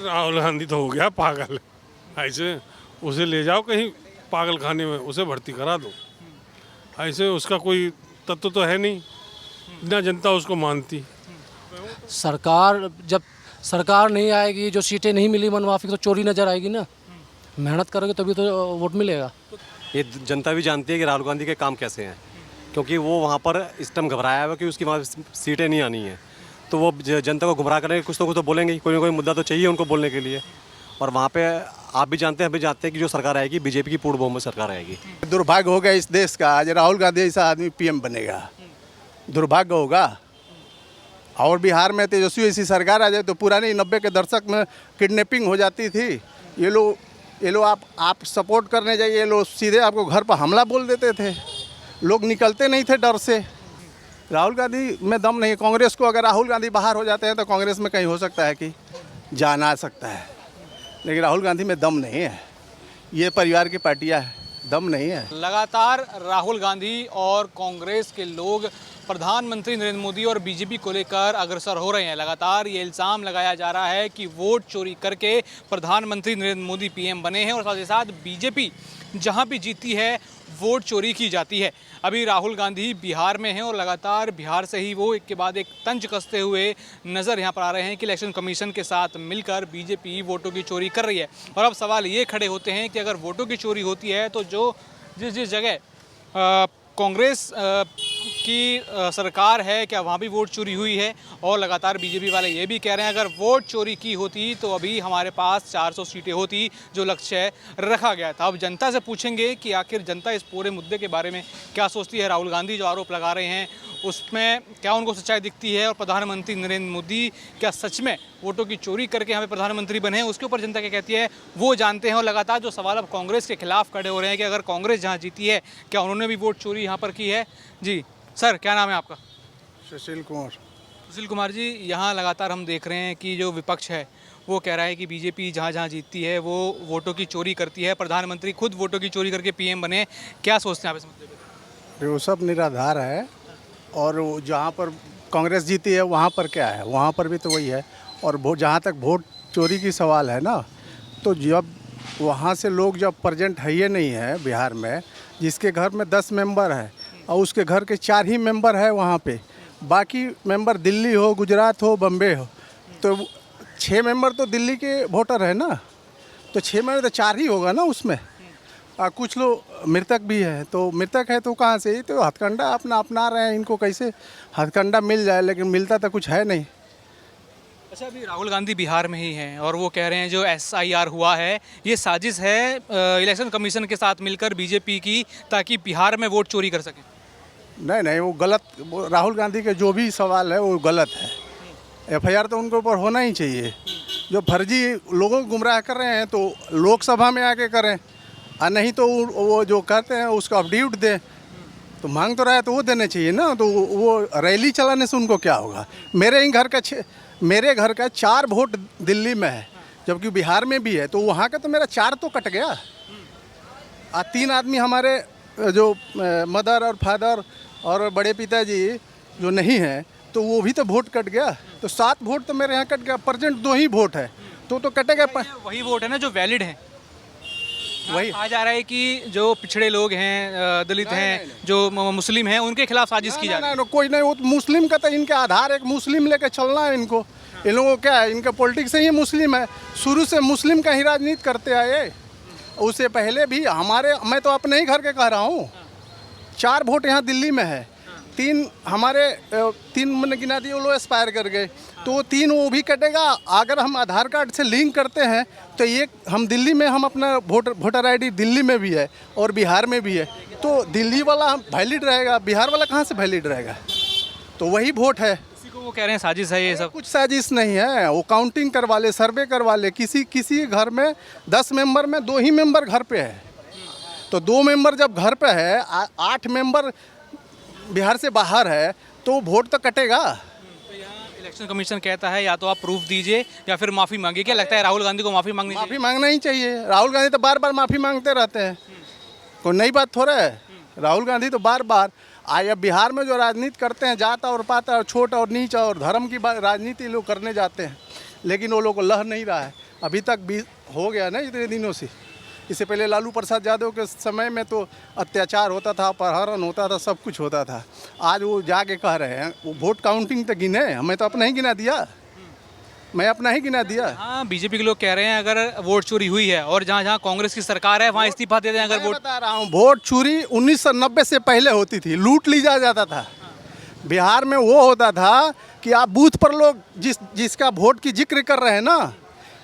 राहुल गांधी तो हो गया पागल, ऐसे उसे ले जाओ कहीं पागल खाने में, उसे भर्ती करा दो। ऐसे उसका कोई तत्व तो है नहीं, ना जनता उसको मानती। जब सरकार नहीं आएगी, जो सीटें नहीं मिली मनमाफी तो चोरी नज़र आएगी ना। मेहनत करोगे तभी तो वोट मिलेगा। ये जनता भी जानती है कि राहुल गांधी के काम कैसे हैं, क्योंकि वो वहाँ पर इस टाइम घबराया हुआ कि उसकी वहाँ सीटें नहीं आनी हैं, तो वो जनता को गुमराह करेंगे, कुछ तो बोलेंगे, कोई ना कोई मुद्दा तो चाहिए उनको बोलने के लिए। और वहाँ पे आप भी जानते हैं, हम भी जानते हैं कि जो सरकार आएगी बीजेपी की पूर्ण बहुमत सरकार आएगी। दुर्भाग्य होगा इस देश का, आज राहुल गांधी ऐसा आदमी पीएम बनेगा, दुर्भाग्य होगा। और बिहार में तेजस्वी ऐसी सरकार आ जाए तो पुरानी 90 के दशक में किडनैपिंग हो जाती थी। ये लोग आप सपोर्ट करने जाइए, ये लोग सीधे आपको घर पर हमला बोल देते थे, लोग निकलते नहीं थे डर से। राहुल गांधी में दम नहीं। कांग्रेस को अगर राहुल गांधी बाहर हो जाते हैं तो कांग्रेस में कहीं हो सकता है कि जान आ सकता है, लेकिन राहुल गांधी में दम नहीं है। ये परिवार की पार्टियां है, दम नहीं है। लगातार राहुल गांधी और कांग्रेस के लोग प्रधानमंत्री नरेंद्र मोदी और बीजेपी को लेकर अग्रसर हो रहे हैं। लगातार ये इल्ज़ाम लगाया जा रहा है कि वोट चोरी करके प्रधानमंत्री नरेंद्र मोदी पीएम बने हैं और साथ ही साथ बीजेपी जहां भी जीती है वोट चोरी की जाती है। अभी राहुल गांधी बिहार में हैं और लगातार बिहार से ही वो एक के बाद एक तंज कसते हुए नज़र यहाँ पर आ रहे हैं कि इलेक्शन कमीशन के साथ मिलकर बीजेपी वोटों की चोरी कर रही है। और अब सवाल ये खड़े होते हैं कि अगर वोटों की चोरी होती है तो जिस जगह कांग्रेस की सरकार है, क्या वहाँ भी वोट चोरी हुई है? और लगातार बीजेपी वाले ये भी कह रहे हैं अगर वोट चोरी की होती तो अभी हमारे पास 400 सीटें होती जो लक्ष्य रखा गया था। अब जनता से पूछेंगे कि आखिर जनता इस पूरे मुद्दे के बारे में क्या सोचती है। राहुल गांधी जो आरोप लगा रहे हैं उसमें क्या उनको सच्चाई दिखती है और प्रधानमंत्री नरेंद्र मोदी क्या सच में वोटों की चोरी करके यहाँ पे प्रधानमंत्री बने हैं, उसके ऊपर जनता क्या कहती है वो जानते हैं। और लगातार जो सवाल अब कांग्रेस के खिलाफ खड़े हो रहे हैं कि अगर कांग्रेस जहाँ जीती है क्या उन्होंने भी वोट चोरी यहाँ पर की है। जी सर, क्या नाम है आपका? सुशील कुमार। सुशील कुमार जी, यहाँ लगातार हम देख रहे हैं कि जो विपक्ष है वो कह रहा है कि बीजेपी जहाँ जहाँ जीतती है वो वोटों की चोरी करती है, प्रधानमंत्री खुद वोटों की चोरी करके पीएम बने। क्या सोचते हैं आप इस मुद्दे पर? वो सब निराधार है, और जहाँ पर कांग्रेस जीती है वहाँ पर क्या है, वहाँ पर भी तो वही है। और जहाँ तक वोट चोरी की सवाल है ना, तो जब वहाँ से लोग जब प्रेजेंट है ये नहीं है बिहार में, जिसके घर में 10 मेंबर है और उसके घर के 4 ही मेंबर है वहाँ पे, बाकी मेंबर दिल्ली हो, गुजरात हो, बम्बे हो, तो 6 मेंबर तो दिल्ली के वोटर है ना, तो 6 मेंबर तो 4 ही होगा ना उसमें। कुछ लोग मृतक भी है, तो मृतक है तो कहाँ से, ये तो हथकंडा अपना रहे हैं, इनको कैसे हथकंडा मिल जाए, लेकिन मिलता तो कुछ है नहीं। अच्छा, अभी राहुल गांधी बिहार में ही हैं और वो कह रहे हैं जो SIR हुआ है ये साजिश है इलेक्शन कमीशन के साथ मिलकर बीजेपी की, ताकि बिहार में वोट चोरी कर सकें। नहीं, वो गलत, राहुल गांधी के जो भी सवाल है वो गलत है। FIR तो उनके ऊपर होना ही चाहिए। जो फर्जी लोगों को गुमराह कर रहे हैं तो लोकसभा में आके करें, और नहीं तो वो जो कहते हैं उसका अपडेट दें। तो मांग तो रहा है तो वो देने चाहिए ना, तो वो रैली चलाने से उनको क्या होगा। मेरे घर का 4 वोट दिल्ली में है, जबकि बिहार में भी है, तो वहाँ का तो मेरा 4 तो कट गया। 3 आदमी हमारे जो मदर और फादर और बड़े पिताजी जो नहीं हैं, तो वो भी तो वोट कट गया। तो 7 वोट तो मेरे यहाँ कट गया। प्रेजेंट 2 ही वोट है तो कटेगा। वही वोट है ना जो वैलिड है। वही कहा जा रहा है कि जो पिछड़े लोग हैं, दलित हैं, जो मुस्लिम हैं, उनके खिलाफ साजिश की जा रही है। कोई नहीं, वो तो मुस्लिम का तो इनके आधार एक मुस्लिम लेके चलना है इनको। इन लोगों को क्या है, इनका पॉलिटिक्स ही मुस्लिम है, शुरू से मुस्लिम का ही राजनीति करते आए। उससे पहले भी मैं तो अपने ही घर के कह रहा हूँ, 4 वोट यहाँ दिल्ली में है, 3 मैंने गिना दिए, वो लोग एक्सपायर कर गए, तो 3 वो भी कटेगा। अगर हम आधार कार्ड से लिंक करते हैं तो एक हम दिल्ली में, हम अपना वोटर ID दिल्ली में भी है और बिहार में भी है, तो दिल्ली वाला वैलिड रहेगा, बिहार वाला कहाँ से वैलिड रहेगा। तो वही वोट है। इसी को वो कह रहे हैं साजिश है ये सब। कुछ साजिश नहीं है, वो काउंटिंग करवा ले, सर्वे करवा ले। किसी घर में 10 मेंबर में 2 ही मेंबर घर पे है, तो 2 मेंबर जब घर पे है, 8 मेंबर बिहार से बाहर है, तो वोट तो कटेगा। तो यहाँ इलेक्शन कमीशन कहता है या तो आप प्रूफ दीजिए या फिर माफ़ी मांगिए। क्या लगता है राहुल गांधी को माफ़ी मांगना ही चाहिए। राहुल गांधी तो बार बार माफ़ी मांगते रहते हैं, कोई नई बात थोड़ा है। राहुल गांधी तो बार बार आया बिहार में जो राजनीति करते हैं, जाता और पाता और छोटा और नीचा और धर्म की राजनीति लोग करने जाते हैं, लेकिन वो लोग को लह नहीं रहा है। अभी तक भी हो गया ना इतने दिनों से। इससे पहले लालू प्रसाद यादव के समय में तो अत्याचार होता था, अपहरण होता था, सब कुछ होता था। आज वो जाके कह रहे हैं वो वोट काउंटिंग तो गिने, हमें तो अपना ही गिना दिया, मैं अपना ही गिना दिया। हाँ, बीजेपी के लोग कह रहे हैं अगर वोट चोरी हुई है और जहाँ जहाँ कांग्रेस की सरकार है वहाँ इस्तीफा दे दें अगर मैं वोट। बता रहा हूँ, वोट चोरी 1990 से पहले होती थी, लूट ली जाता था। बिहार में वो होता था कि आप बूथ पर लोग जिसका वोट की जिक्र कर रहे हैं ना,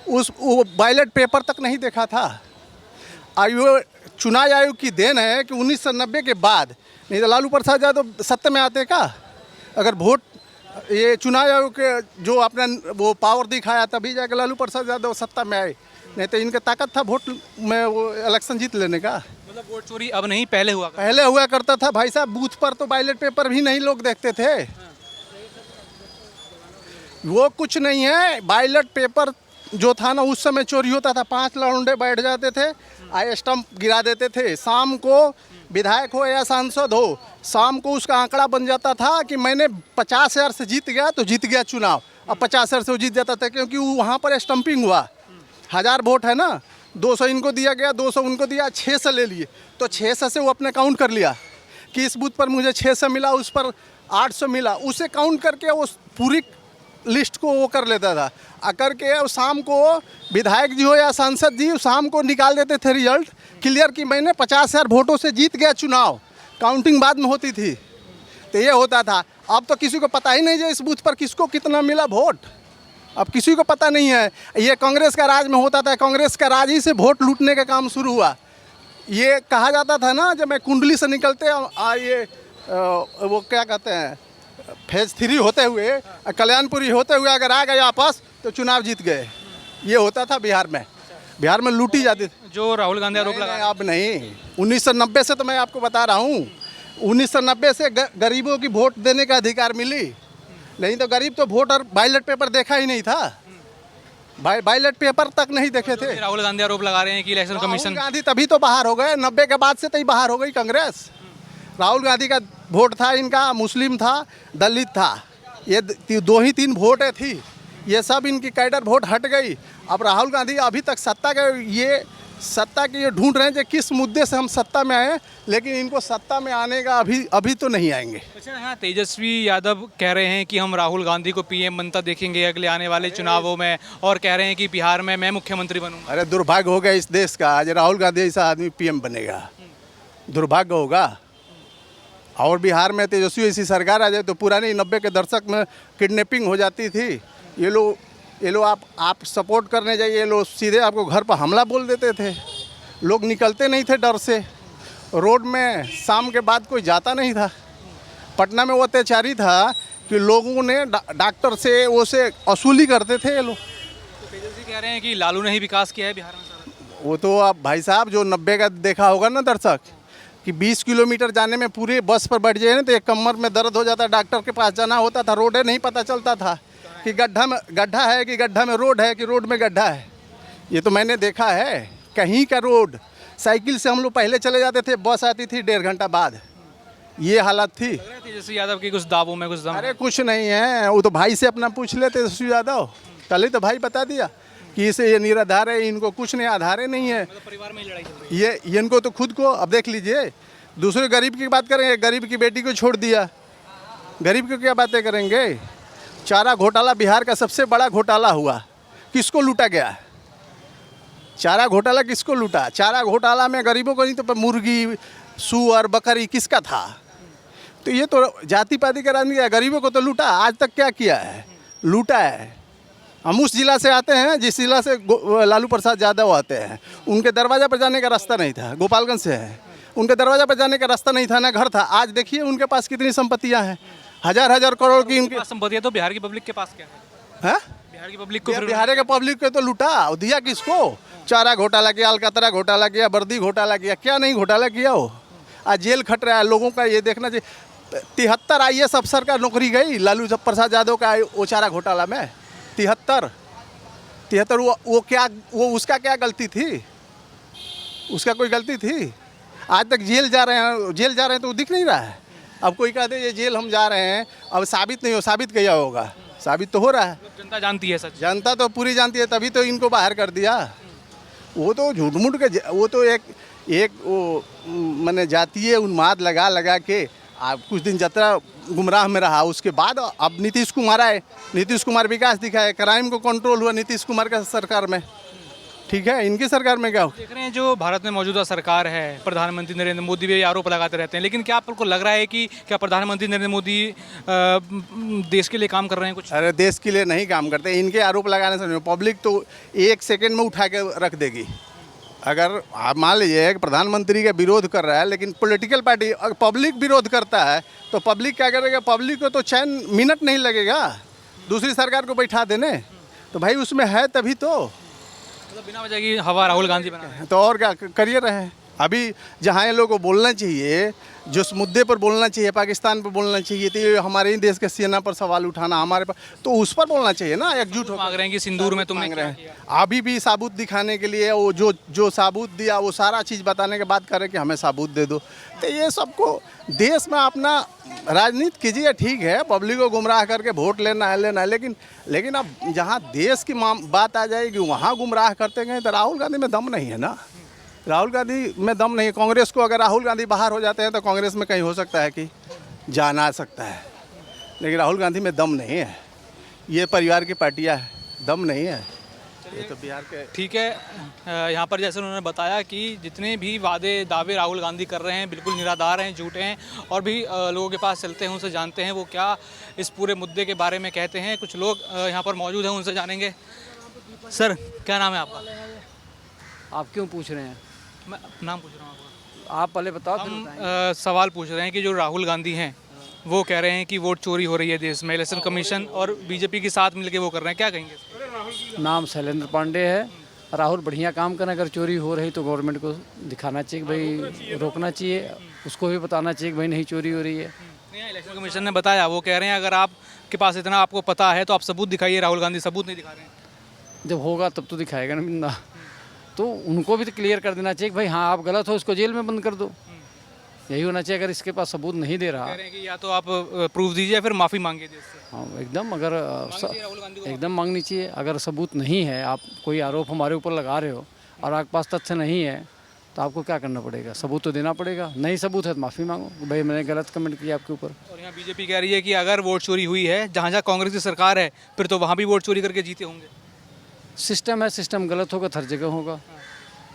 वो बैलेट पेपर तक नहीं देखा था। आयोग, चुनाव आयोग की देन है कि 1990 के बाद, नहीं तो लालू प्रसाद यादव सत्ता में आते का। अगर वोट ये चुनाव आयोग के जो अपना वो पावर दिखाया तभी जाके लालू प्रसाद यादव सत्ता में आए, नहीं तो इनके ताकत था वोट में वो इलेक्शन जीत लेने का। मतलब वोट चोरी अब नहीं, पहले हुआ करता। पहले हुआ करता था भाई साहब, बूथ पर तो बैलेट पेपर भी नहीं लोग देखते थे। वो कुछ नहीं है, बैलेट पेपर जो था ना उस समय चोरी होता था, 5 लौंडे बैठ जाते थे, आई स्टंप गिरा देते थे। शाम को विधायक हो या सांसद हो, शाम को उसका आंकड़ा बन जाता था कि मैंने 50,000 से जीत गया तो जीत गया चुनाव। अब 50,000 से वो जीत जाता था क्योंकि वहाँ पर स्टंपिंग हुआ। 1000 वोट है ना, 200 इनको दिया गया, 200 उनको दिया, 600 ले लिए, तो 600 से वो अपने काउंट कर लिया कि इस बूथ पर मुझे 600 मिला, उस पर 800 मिला, उसे काउंट करके वो पूरी लिस्ट को वो कर लेता था। करके शाम को विधायक जी हो या सांसद जी शाम को निकाल देते थे रिजल्ट क्लियर कि मैंने 50,000 वोटों से जीत गया चुनाव। काउंटिंग बाद में होती थी, तो ये होता था। अब तो किसी को पता ही नहीं है इस बूथ पर किसको कितना मिला वोट, अब किसी को पता नहीं है। ये कांग्रेस का राज में होता था, कांग्रेस का राज ही से वोट लूटने का काम शुरू हुआ। ये कहा जाता था ना, जब मैं कुंडली से निकलते वो क्या कहते हैं, फेज 3 होते हुए, कल्याणपुरी होते हुए अगर आ गए आपस तो चुनाव जीत गए। ये होता था बिहार में, बिहार में लूटी जाती थी। जो राहुल गांधी आरोप लगा, अब नहीं, 1990 से तो मैं आपको बता रहा हूँ, 1990 से गरीबों की वोट देने का अधिकार मिली, नहीं तो गरीब तो वोट और बैलेट पेपर देखा ही नहीं था, बैलेट पेपर तक नहीं देखे थे। राहुल गांधी आरोप लगा रहे हैं कि इलेक्शन राहुल कमीशन। गांधी तभी तो बाहर हो गए, 90 के बाद से तो ही बाहर हो गई कांग्रेस। राहुल गांधी का वोट था, इनका मुस्लिम था, दलित था, ये 2 ही 3 वोटें थी, ये सब इनकी कैडर वोट हट गई। अब राहुल गांधी अभी तक सत्ता की ये ढूंढ रहे हैं कि किस मुद्दे से हम सत्ता में आए, लेकिन इनको सत्ता में आने का अभी तो नहीं आएंगे। अच्छा, यहाँ तेजस्वी यादव कह रहे हैं कि हम राहुल गांधी को पीएम बनता देखेंगे अगले आने वाले चुनावों में, और कह रहे हैं कि बिहार में मैं मुख्यमंत्री बनूंगा। अरे दुर्भाग्य हो गया इस देश का, आज राहुल गांधी ऐसा आदमी पीएम बनेगा, दुर्भाग्य होगा। और बिहार में तेजस्वी ऐसी सरकार आ जाए तो पुरानी 90 के दशक में किडनैपिंग हो जाती थी। ये लोग आप सपोर्ट करने जाइए, ये लोग सीधे आपको घर पर हमला बोल देते थे, लोग निकलते नहीं थे डर से, रोड में शाम के बाद कोई जाता नहीं था। पटना में वो अत्याचारी था कि लोगों ने डॉक्टर से वो से वसूली करते थे ये लोग। तो तेजस्वी कह रहे हैं कि लालू ने ही विकास किया है बिहार में सारा। वो तो आप भाई साहब जो 90 का देखा होगा ना दर्शक, कि 20 किलोमीटर जाने में पूरे बस पर बैठ जाए ना तो एक कमर में दर्द हो जाता, डॉक्टर के पास जाना होता था, रोडे नहीं पता चलता था कि गड्ढा है कि गड्ढा में रोड है कि रोड में गड्ढा है। ये तो मैंने देखा है, कहीं का रोड, साइकिल से हम लोग पहले चले जाते थे, बस आती थी 1.5 घंटा बाद, ये हालत थी। तेजस्वी यादव की कुछ दावों में कुछ दम है। अरे कुछ नहीं है, वो तो भाई से अपना पूछ ले तेजस्वी यादव, कल ही तो भाई बता दिया कि इसे ये निराधार है, इनको कुछ नहीं आधार नहीं है, मतलब परिवार में ही लड़ाई चल रही है। ये इनको तो खुद को, अब देख लीजिए, दूसरे गरीब की बात करेंगे, गरीब की बेटी को छोड़ दिया, गरीब की क्या बातें करेंगे। चारा घोटाला बिहार का सबसे बड़ा घोटाला हुआ, किसको लूटा गया? चारा घोटाला किसको लूटा? चारा घोटाला में गरीबों को नहीं तो मुर्गी, सूअर, बकरी किसका था? तो ये तो जाति पाति का राजनीति है, गरीबों को तो लूटा। आज तक क्या किया है? लूटा है। हम उस जिला से आते हैं जिस जिला से लालू प्रसाद यादव आते हैं, उनके दरवाजा पर जाने का रास्ता नहीं था, गोपालगंज से है, उनके दरवाजा पर जाने का रास्ता नहीं था, ना घर था। आज देखिए उनके पास कितनी संपत्तियां हैं, हजार करोड़ की उनकी संपत्ति है। तो बिहार की पब्लिक के पास क्या है? है? बिहार की पब्लिक को बिहार के पब्लिक को तो लूटा, दिया किसको? चारा घोटाला किया, अलकतरा घोटाला किया, वर्दी घोटाला किया, क्या नहीं घोटाला किया हो। आज जेल खट रहा है लोगों का, ये देखना चाहिए। 73 IAS अफसर का नौकरी गई लालू प्रसाद यादव का वो चारा घोटाला में। 73 वो उसका क्या गलती थी? उसका कोई गलती थी? आज तक जेल जा रहे हैं तो दिख नहीं रहा है। अब कोई कहते ये जेल हम जा रहे हैं, अब साबित नहीं हो, साबित किया होगा, साबित तो हो रहा है। जनता जानती है सच। जनता तो पूरी जानती है, तभी तो इनको बाहर कर दिया। वो तो झूठ मूठ के वो तो एक वो मैंने जातीय उन्माद लगा लगा के आप कुछ दिन जतरा गुमराह में रहा, उसके बाद अब नीतीश कुमार आए, नीतीश कुमार विकास दिखाए, क्राइम को कंट्रोल हुआ नीतीश कुमार का सरकार में। ठीक है, इनकी सरकार में क्या हो? देख रहे हैं जो भारत में मौजूदा सरकार है, प्रधानमंत्री नरेंद्र मोदी भी आरोप लगाते रहते हैं, लेकिन क्या आपको लग रहा है कि क्या प्रधानमंत्री नरेंद्र मोदी देश के लिए काम कर रहे हैं कुछ? अरे देश के लिए नहीं काम करते, इनके आरोप लगाने से नहीं, पब्लिक तो 1 सेकंड में उठा के रख देगी। अगर आप मान लीजिए कि प्रधानमंत्री का विरोध कर रहा है, लेकिन पॉलिटिकल पार्टी पब्लिक विरोध करता है तो पब्लिक क्या करेगा? पब्लिक को तो चैन मिनट नहीं लगेगा दूसरी सरकार को बैठा देने। तो भाई उसमें है तभी तो, मतलब बिना वजह की हवा राहुल गांधी बना रहे हैं। तो और क्या करिए रहे। अभी जहाँ ये लोगों को बोलना चाहिए, जिस मुद्दे पर बोलना चाहिए, पाकिस्तान पर बोलना चाहिए, तो ये हमारे ही देश के सेना पर सवाल उठाना हमारे पर, तो उस पर बोलना चाहिए ना, एकजुट होकर। मांग रहे हैं कि सिंदूर में तुमने मांग क्या रहे किया? हैं अभी भी साबुत दिखाने के लिए, वो जो साबुत दिया वो सारा चीज़ बताने के बाद करे कि हमें साबुत दे दो। तो ये सबको देश में अपना राजनीति कीजिए, ठीक है, पब्लिक को गुमराह करके वोट लेना है, लेकिन अब जहाँ देश की बात आ जाएगी वहाँ गुमराह करते गए तो राहुल गांधी में दम नहीं है ना। राहुल गांधी में दम नहीं है। कांग्रेस को अगर राहुल गांधी बाहर हो जाते हैं तो कांग्रेस में कहीं हो सकता है कि जाना आ सकता है, लेकिन राहुल गांधी में दम नहीं है। ये परिवार की पार्टियां है, दम नहीं है। ये तो बिहार के ठीक है, यहाँ पर जैसे उन्होंने बताया कि जितने भी वादे दावे राहुल गांधी कर रहे हैं बिल्कुल निराधार हैं, झूठे हैं, और भी लोगों के पास चलते हैं, उनसे जानते हैं वो क्या इस पूरे मुद्दे के बारे में कहते हैं। कुछ लोग यहाँ पर मौजूद हैं, उनसे जानेंगे। सर क्या नाम है आपका? आप क्यों पूछ रहे हैं? मैं नाम पूछ रहा हूँ आपका। आप पहले बताओ फिर हम बताएंगे। सवाल पूछ रहे हैं कि जो राहुल गांधी हैं वो कह रहे हैं कि वोट चोरी हो रही है देश में, इलेक्शन कमीशन और बीजेपी के साथ मिलकर वो कर रहे हैं, क्या कहेंगे? नाम शैलेंद्र पांडे है। राहुल बढ़िया काम करें, अगर चोरी हो रही तो गवर्नमेंट को दिखाना चाहिए, भाई रोकना चाहिए, उसको भी बताना चाहिए कि भाई नहीं चोरी हो रही है। नहीं, इलेक्शन कमीशन ने बताया, वो कह रहे हैं अगर आपके पास इतना आपको पता है तो आप सबूत दिखाइए। राहुल गांधी सबूत नहीं दिखा रहे हैं। जब होगा तब तो दिखाएगा ना बंदा, तो उनको भी तो क्लियर कर देना चाहिए कि भाई हाँ आप गलत हो, इसको जेल में बंद कर दो। यही होना चाहिए। अगर इसके पास सबूत नहीं दे रहा, कह रहे हैं कि या तो आप प्रूफ दीजिए या फिर माफ़ी मांगिए देश से। हाँ एकदम, अगर राहुल गांधी को एकदम मांगनी चाहिए। अगर सबूत नहीं है, आप कोई आरोप हमारे ऊपर लगा रहे हो और आपके पास तथ्य नहीं है, तो आपको क्या करना पड़ेगा? सबूत तो देना पड़ेगा। नहीं सबूत है तो माफ़ी मांगो, भाई मैंने गलत कमेंट किया आपके ऊपर। और यहाँ बीजेपी कह रही है कि अगर वोट चोरी हुई है, जहाँ जहाँ कांग्रेस की सरकार है, फिर तो वहाँ भी वोट चोरी करके जीते होंगे। सिस्टम है, सिस्टम गलत होगा तो हर जगह होगा।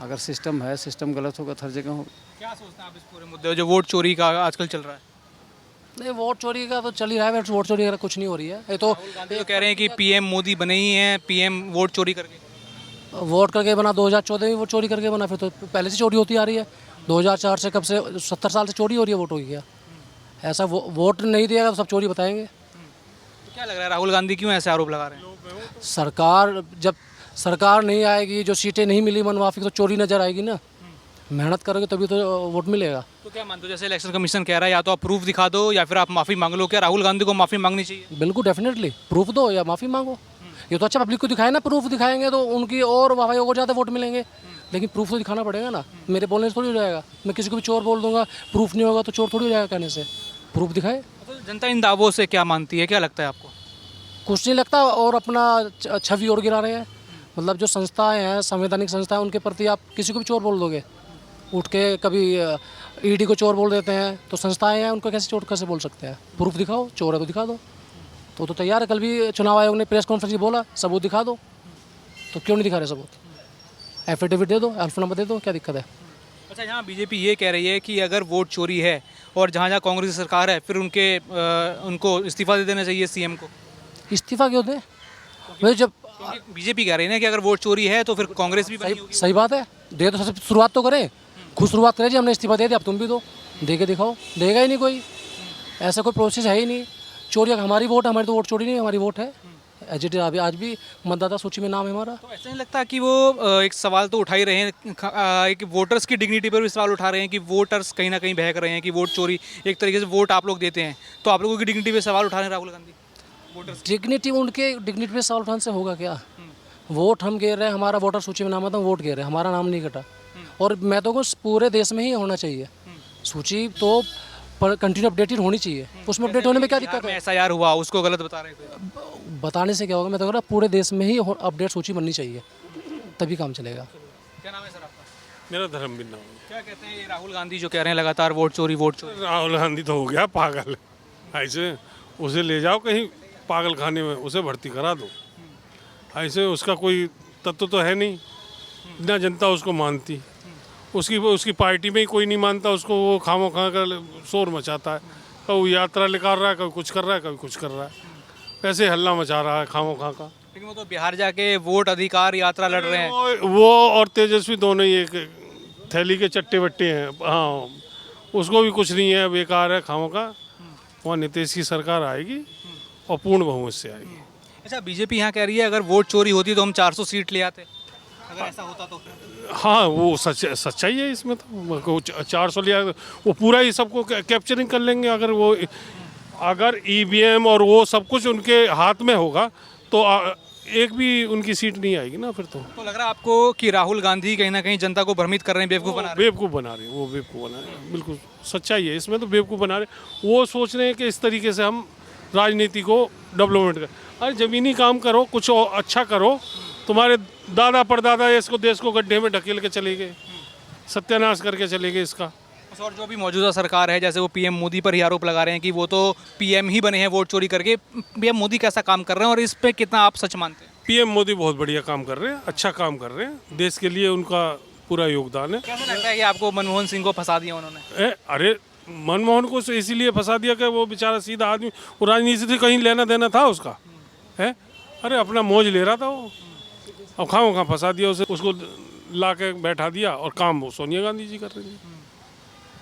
अगर सिस्टम है, सिस्टम गलत होगा तो हर जगह होगा। क्या सोचते हैं आप इस पूरे मुद्दे जो वोट चोरी का आजकल चल रहा है? नहीं, वोट चोरी का तो चल ही रहा है, वोट चोरी का कुछ नहीं हो रही है। ये तो राहुल गांधी तो कह रहे हैं कि पीएम मोदी बने ही हैं, पीएम वोट चोरी करके। वोट करके बना, 2014 में वोट चोरी करके बना, फिर तो पहले से चोरी होती आ रही है। 2004 से, कब से 70 साल से चोरी हो रही है वोट, हो गया ऐसा। वोट नहीं दिएगा तो सब चोरी बताएंगे। तो क्या लग रहा है राहुल गांधी क्यों ऐसे आरोप लगा रहे हैं? सरकार जब सरकार नहीं आएगी, जो सीटें नहीं मिली मनमाफी, तो चोरी नज़र आएगी ना। मेहनत करोगे तभी तो वोट मिलेगा। तो क्या मानते हो, जैसे इलेक्शन कमीशन कह रहा है या तो आप प्रूफ दिखा दो या फिर आप माफ़ी मांग लो, क्या राहुल गांधी को माफ़ी मांगनी चाहिए? बिल्कुल डेफिनेटली, प्रूफ दो या माफ़ी मांगो। ये तो अच्छा पब्लिक को दिखाए ना, प्रूफ दिखाएंगे तो उनकी और वाहवाही हो जाते वोट मिलेंगे, लेकिन प्रूफ तो दिखाना पड़ेगा ना। मेरे बोलने से थोड़ी हो जाएगा। मैं किसी को भी चोर बोल दूंगा, प्रूफ नहीं होगा तो चोर थोड़ी हो जाएगा कहने से। प्रूफ दिखाए। तो जनता इन दावों से क्या मानती है, क्या लगता है आपको? कुछ नहीं लगता, और अपना छवि और गिरा रहे हैं। मतलब जो संस्थाएं हैं, संवैधानिक संस्थाएं, उनके प्रति आप किसी को भी चोर बोल दोगे, उठ के कभी ईडी को चोर बोल देते हैं, तो संस्थाएं हैं उनको कैसे चोर कैसे बोल सकते हैं? प्रूफ दिखाओ, चोर है तो दिखा दो। तो तैयार है। कल भी चुनाव आयोग ने प्रेस कॉन्फ्रेंस में बोला सबूत दिखा दो, तो क्यों नहीं दिखा रहे सबूत? एफिडेविट दे दो, अल्फनामा दे दो, क्या दिक्कत है? अच्छा, यहाँ बीजेपी ये कह रही है कि अगर वोट चोरी है और जहाँ जहाँ कांग्रेस की सरकार है, फिर उनको इस्तीफा दे देना चाहिए सीएम को। इस्तीफा क्यों दे? भाई जब बीजेपी कह रही है ना कि अगर वोट चोरी है तो फिर कांग्रेस भी बनी होगी। सही बात है, दे तो सबसे शुरुआत तो करें, खुद शुरुआत करें जी, हमने इस्तीफा दे दिया, अब तुम भी दो, दे के दिखाओ। देगा ही नहीं कोई, ऐसा कोई प्रोसेस है ही नहीं। चोरी हमारी वोट, हमारी तो वोट चोरी नहीं, हमारी वोट है एजिट। अभी आज भी मतदाता सूची में नाम है हमारा। तो ऐसा नहीं लगता कि वो एक सवाल तो उठा ही रहे हैं, एक वोटर्स की डिग्निटी पर भी सवाल उठा रहे हैं कि वोटर्स कहीं ना कहीं बहक रहे हैं कि वोट चोरी, एक तरीके से वोट आप लोग देते हैं तो आप लोगों की डिग्निटी पे सवाल उठा रहे हैं राहुल गांधी। वोटर्स डिग्निटी, उनके डिग्निटी पे सवाल उठाने से होगा क्या? वोट हम गिर रहे हैं, हमारा वोटर सूची में नाम आता है, वोट गिर रहे हैं, हमारा नाम नहीं कटा। और मैं तो पूरे देश में ही होना चाहिए सूची। तो पर कंटिन्यू अपडेटेड होनी चाहिए, उसमें अपडेट होने में क्या दिक्कत है? SIR हुआ उसको गलत बता रहे थे। बताने से क्या होगा, मैं तो कह रहा पूरे देश में ही अपडेट सूची बननी चाहिए, तभी काम चलेगा। क्या नाम है सर आपका? मेरा धर्म भी ना हो। क्या कहते हैं ये राहुल गांधी जो कह रहे हैं लगातार वोट चोरी वोट चोरी? राहुल गांधी तो हो गया पागल, ऐसे उसे ले जाओ कहीं पागल खाने में, उसे भर्ती करा दो। ऐसे उसका कोई तत्व तो है नहीं, ना जनता उसको मानती, उसकी पार्टी में ही कोई नहीं मानता उसको, वो खामो खा कर शोर मचाता है, कभी यात्रा निकाल रहा है, कभी कुछ कर रहा है, कभी कुछ कर रहा है, ऐसे हल्ला मचा रहा है खामो खा का। लेकिन वो तो बिहार जाके वोट अधिकार यात्रा लड़ रहे हैं। वो और तेजस्वी दोनों ही एक थैली के चट्टे बट्टे हैं। हाँ, उसको भी कुछ नहीं है, बेकार है खामो का। वहाँ नीतीश की सरकार आएगी और पूर्ण बहुमत से आएगी। अच्छा, बीजेपी यहाँ कह रही है अगर वोट चोरी होती तो हम 400 सीट ले आते, अगर ऐसा होता तो। हाँ, वो सच्चाई है इसमें, तो 400 लिया वो पूरा ही सबको कैप्चरिंग कर लेंगे। अगर EVM और वो सब कुछ उनके हाथ में होगा तो एक भी उनकी सीट नहीं आएगी ना फिर। तो लग रहा है आपको कि राहुल गांधी कहीं ना कहीं जनता को भ्रमित कर रहे हैं, बेवकूफ़ बना रहे हैं? बेवकूफ़ बना रहे हैं, वो बेवकूफ़ बना रहे हैं, बिल्कुल सच्चाई है इसमें। तो बेवकूफ़ बना रहे हैं, वो सोच रहे हैं कि इस तरीके से हम राजनीति को डेवलपमेंट करें। अरे ज़मीनी काम करो, कुछ अच्छा करो। तुम्हारे दादा परदादा इसको देश को गड्ढे में ढकेल के चले गए, सत्यानाश करके चले गए इसका। और जो भी मौजूदा सरकार है, जैसे वो PM मोदी पर ही आरोप लगा रहे हैं कि वो तो PM ही बने हैं वोट चोरी करके। PM मोदी कैसा काम कर रहे हैं और इस पे कितना आप सच मानते हैं? PM मोदी बहुत बढ़िया काम कर रहे हैं, अच्छा काम कर रहे हैं, देश के लिए उनका पूरा योगदान है। कैसा लगता है कि आपको मनमोहन सिंह को फंसा दिया उन्होंने? अरे मनमोहन को इसीलिए फंसा दिया कि वो बेचारा सीधा आदमी, वो राजनीति से कहीं लेना देना था उसका है। अरे अपना मौज ले रहा था वो, अब खाओ फंसा दिया उसे, उसको ला के बैठा दिया और काम वो सोनिया गांधी जी कर रही है।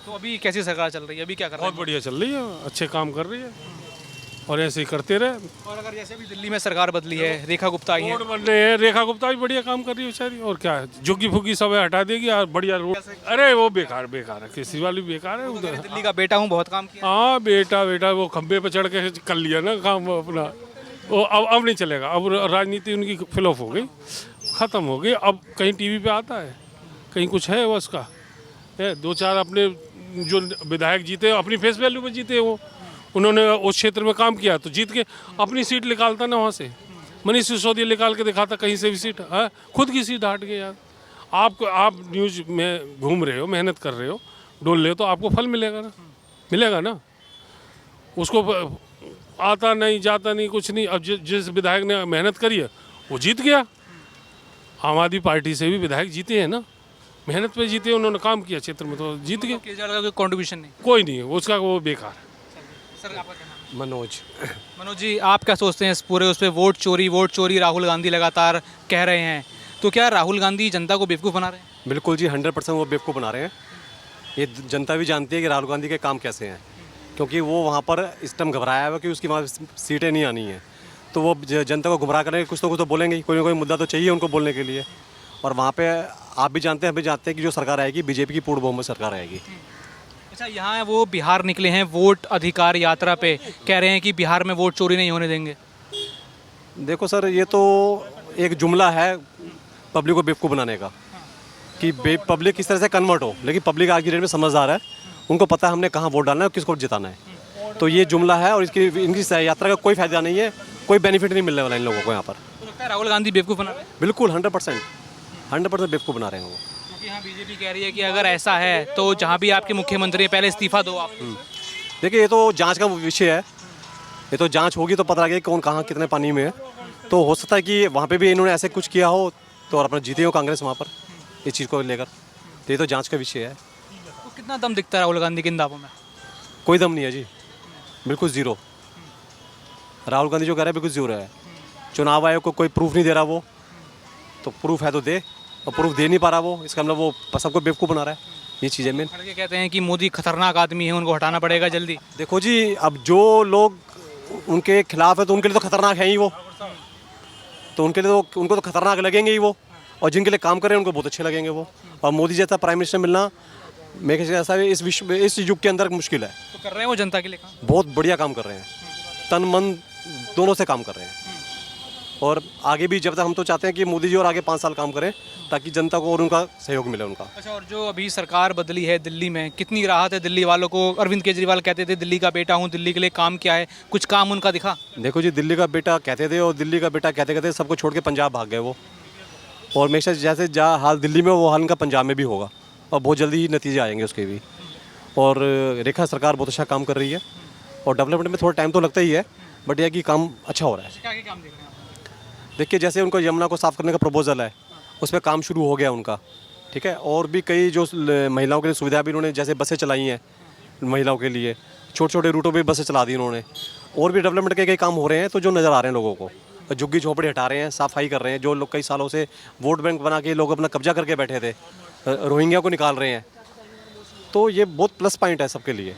तो अभी कैसी सरकार चल रही है, अभी क्या कर रही है? बहुत बढ़िया चल रही है, अच्छे काम कर रही है और ऐसे ही करते रहे। और अगर जैसे अभी दिल्ली में सरकार बदली है, रेखा गुप्ता आई है, रोड बन रहे हैं, रेखा गुप्ता भी बढ़िया काम कर रही है बेचारी। और क्या है, झुग्गी फुग्गी सब हटा देगी और बढ़िया रोड। अरे वो बेकार है, किसी वाली बेकार है उधर। दिल्ली का बेटा हूँ, बहुत काम किया। हाँ, बेटा वो खंबे पे चढ़ के कर लिया ना काम अपना, वो अब नहीं चलेगा। अब राजनीति उनकी फ्लॉप हो गई, ख़त्म हो गई। अब कहीं TV पे आता है, कहीं कुछ है उसका है। 2-4 अपने जो विधायक जीते अपनी फेस वैल्यू पे जीते, वो उन्होंने उस क्षेत्र में काम किया तो जीत के अपनी सीट निकालता ना वहाँ से। मनीष सिसोदिया निकाल के दिखाता कहीं से भी सीट है, खुद की सीट हट गई यार। आप न्यूज़ में घूम रहे हो, मेहनत कर रहे हो, डोल रहे हो, तो आपको फल मिलेगा ना। उसको आता नहीं, जाता नहीं, कुछ नहीं। अब जिस विधायक ने मेहनत करी है वो जीत गया। आम आदमी पार्टी से भी विधायक जीते हैं ना, मेहनत पे जीते, उन्होंने काम किया क्षेत्र में तो जीत गए। केजरीवाल का कोई कॉन्ट्रीब्यूशन नहीं? कोई नहीं है उसका, वो बेकार है। सर आपका क्या नाम? मनोज जी, आप क्या सोचते हैं इस पूरे उस पर वोट चोरी राहुल गांधी लगातार कह रहे हैं, तो क्या राहुल गांधी जनता को बेवकूफ़ बना रहे हैं? बिल्कुल जी, 100% वो बेवकूफ़ बना रहे हैं। ये जनता भी जानती है कि राहुल गांधी के काम कैसे हैं, क्योंकि वो वहाँ पर इस टाइम घबराया हुआ कि उसकी वहाँ सीटें नहीं आनी हैं। तो वो जनता को गुमराह करेंगे, कुछ तो बोलेंगे ही, कोई ना कोई मुद्दा तो चाहिए उनको बोलने के लिए। और वहाँ पे आप भी जानते हैं, हम भी जानते हैं कि जो सरकार आएगी BJP की पूर्ण बहुमत सरकार आएगी। अच्छा, यहाँ वो बिहार निकले हैं वोट अधिकार यात्रा पे, कह रहे हैं कि बिहार में वोट चोरी नहीं होने देंगे। देखो सर, ये तो एक जुमला है पब्लिक को बेवकूफ़ बनाने का कि पब्लिक किस तरह से कन्वर्ट हो। लेकिन पब्लिक आज की डेट में समझदार है, उनको पता है हमने कहाँ वोट डालना है और किसको जिताना है। तो ये जुमला है और इनकी यात्रा का कोई फायदा नहीं है, कोई बेनिफिट नहीं मिलने वाला इन लोगों को यहाँ पर। तो लगता है राहुल गांधी बेवकूफ़ बना रहे हैं? बिल्कुल 100% बेवकूफ़ बना रहे हैं वो। क्योंकि यहाँ बीजेपी कह रही है कि अगर ऐसा है तो जहाँ भी आपके मुख्यमंत्री हैं पहले इस्तीफा दो आप। देखिए, ये तो जांच का विषय है, ये तो जांच होगी तो पता लगेगा कौन कहाँ कितने पानी में है। तो हो सकता है कि वहाँ पे भी इन्होंने ऐसे कुछ किया हो तो और अपना जीते हो कांग्रेस वहाँ पर इस चीज़ को लेकर। तो ये तो जांच का विषय है। तो कितना दम दिखता है राहुल गांधी के इन दावों में? कोई दम नहीं है जी, बिल्कुल ज़ीरो। राहुल गांधी जो कह रहे हैं बिल्कुल ज़ीरो है। चुनाव आयोग को कोई प्रूफ नहीं दे रहा, वो तो प्रूफ है तो दे, और प्रूफ दे नहीं पा रहा वो, इसका मतलब वो सबको बेवकूफ़ बना रहा है। ये चीज़ें में लड़के कहते हैं कि मोदी खतरनाक आदमी है, उनको हटाना पड़ेगा जल्दी। देखो जी, अब जो लोग उनके खिलाफ है तो उनके लिए तो खतरनाक है ही वो, तो उनके लिए तो उनको तो खतरनाक लगेंगे ही वो, और जिनके लिए काम कर रहे हैं उनको बहुत अच्छे लगेंगे वो। और मोदी जैसा प्राइम मिनिस्टर मिलना मेरे ख्याल से इस विश्व में इस युग के अंदर मुश्किल है। तो कर रहे हैं वो जनता के लिए काम? बहुत बढ़िया काम कर रहे हैं, तन मन दोनों से काम कर रहे हैं। और आगे भी जब तक हम तो चाहते हैं कि मोदी जी और आगे 5 साल काम करें ताकि जनता को और उनका सहयोग मिले उनका। अच्छा, और जो अभी सरकार बदली है दिल्ली में, कितनी राहत है दिल्ली वालों को? अरविंद केजरीवाल कहते थे दिल्ली का बेटा हूँ, दिल्ली के लिए काम किया है, कुछ काम उनका दिखा? देखो जी, दिल्ली का बेटा कहते थे और दिल्ली का बेटा कहते कहते सबको छोड़ के पंजाब भाग गए वो। और हमेशा जैसे जहाँ हाल दिल्ली में वो हाल इनका पंजाब में भी होगा और बहुत जल्दी ही नतीजे आएंगे उसके भी। और रेखा सरकार बहुत अच्छा काम कर रही है और डेवलपमेंट में थोड़ा टाइम तो लगता ही है, बट यह कि काम अच्छा हो रहा है। क्या काम देख रहे हैं आप? देखिए, जैसे उनको यमुना को साफ़ करने का प्रपोजल है, उस पर काम शुरू हो गया उनका, ठीक है। और भी कई जो महिलाओं के लिए सुविधा भी उन्होंने, जैसे बसें चलाई हैं महिलाओं के लिए, छोटे छोटे रूटों पे बसें चला दी उन्होंने। और भी डेवलपमेंट के कई काम हो रहे हैं तो जो नज़र आ रहे हैं लोगों को। झुग्गी झोपड़ी हटा रहे हैं, सफाई कर रहे हैं। जो लोग कई सालों से वोट बैंक बना के लोग अपना कब्जा करके बैठे थे, रोहिंग्या को निकाल रहे हैं, तो ये बहुत प्लस पॉइंट है सबके लिए।